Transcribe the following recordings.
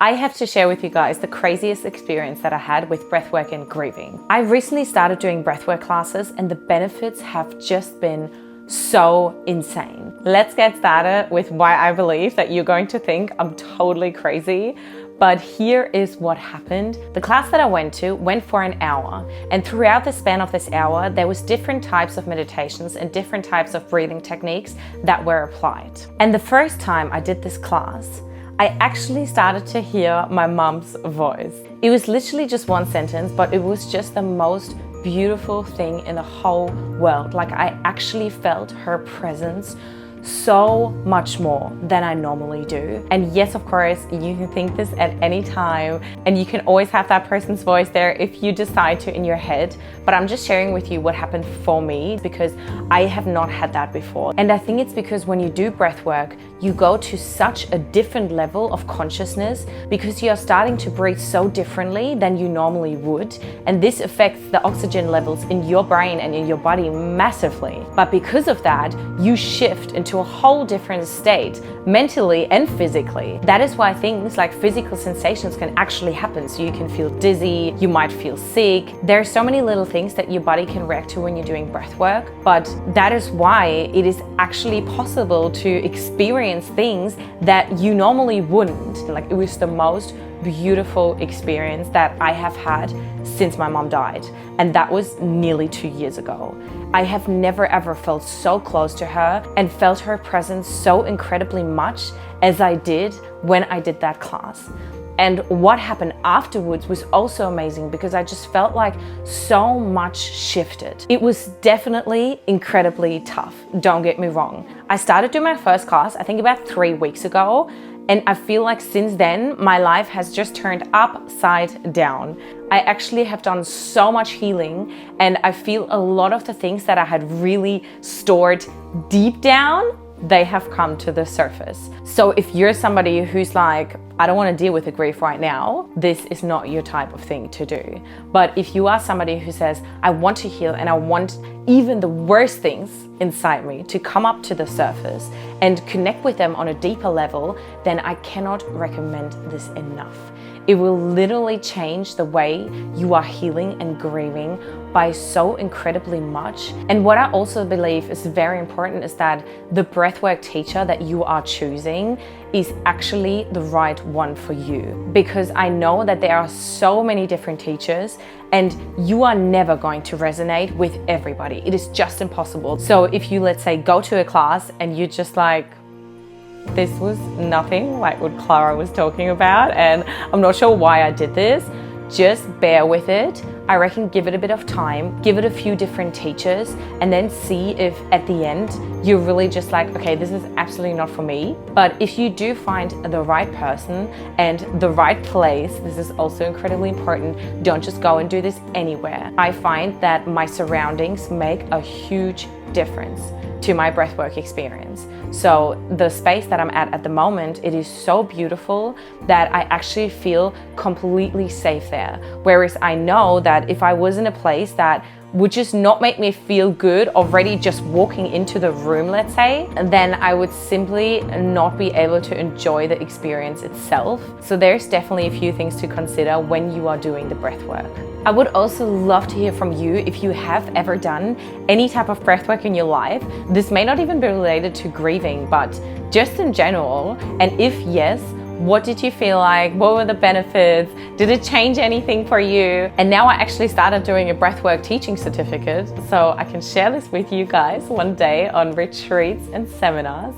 I have to share with you guys the craziest experience that I had with breathwork and grieving. I recently started doing breathwork classes and the benefits have just been so insane. Let's get started with why I believe that you're going to think I'm totally crazy. But here is what happened. The class that I went to went for an hour, and throughout the span of this hour, there was different types of meditations and different types of breathing techniques that were applied. And the first time I did this class, I actually started to hear my mom's voice. It was literally just one sentence, but it was just the most beautiful thing in the whole world. Like, I actually felt her presence so much more than I normally do. And yes, of course, you can think this at any time and you can always have that person's voice there if you decide to in your head. But I'm just sharing with you what happened for me because I have not had that before. And I think it's because when you do breath work, you go to such a different level of consciousness because you are starting to breathe so differently than you normally would. And this affects the oxygen levels in your brain and in your body massively. But because of that, you shift into a whole different state, mentally and physically. That is why things like physical sensations can actually happen. So you can feel dizzy, you might feel sick. There are so many little things that your body can react to when you're doing breath work, but that is why it is actually possible to experience things that you normally wouldn't. Like, it was the most beautiful experience that I have had since my mom died, and that was nearly 2 years ago. I have never ever felt so close to her and felt her presence so incredibly much as I did when I did that class. And what happened afterwards was also amazing because I just felt like so much shifted. It was definitely incredibly tough, don't get me wrong. I started doing my first class, I think about 3 weeks ago, and I feel like since then, my life has just turned upside down. I actually have done so much healing, and I feel a lot of the things that I had really stored deep down, they have come to the surface. So if you're somebody who's like, I don't want to deal with the grief right now, this is not your type of thing to do. But if you are somebody who says, I want to heal and I want even the worst things inside me to come up to the surface and connect with them on a deeper level, then I cannot recommend this enough. It will literally change the way you are healing and grieving by so incredibly much. And what I also believe is very important is that the breathwork teacher that you are choosing is actually the right one for you. Because I know that there are so many different teachers and you are never going to resonate with everybody. It is just impossible. So if you, let's say, go to a class and you're just like, this was nothing like what Clara was talking about and I'm not sure why I did this, just bear with it. I reckon give it a bit of time, give it a few different teachers, and then see if at the end you're really just like, okay, this is absolutely not for me. But if you do find the right person and the right place, this is also incredibly important. Don't just go and do this anywhere. I find that my surroundings make a huge difference to my breathwork experience. So the space that I'm at the moment, it is so beautiful that I actually feel completely safe there. Whereas I know that if I was in a place that would just not make me feel good already just walking into the room, let's say, then I would simply not be able to enjoy the experience itself. So there's definitely a few things to consider when you are doing the breath work. I would also love to hear from you if you have ever done any type of breath work in your life. This may not even be related to grieving, but just in general. And if yes, what did you feel like? What were the benefits? Did it change anything for you? And now I actually started doing a breathwork teaching certificate, so I can share this with you guys one day on retreats and seminars.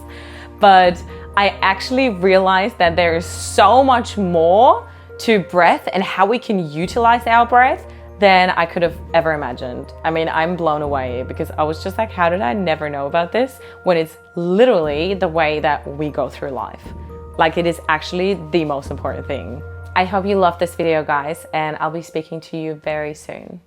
But I actually realized that there is so much more to breath and how we can utilize our breath than I could have ever imagined. I mean, I'm blown away because I was just like, how did I never know about this when it's literally the way that we go through life? Like, it is actually the most important thing. I hope you loved this video, guys, and I'll be speaking to you very soon.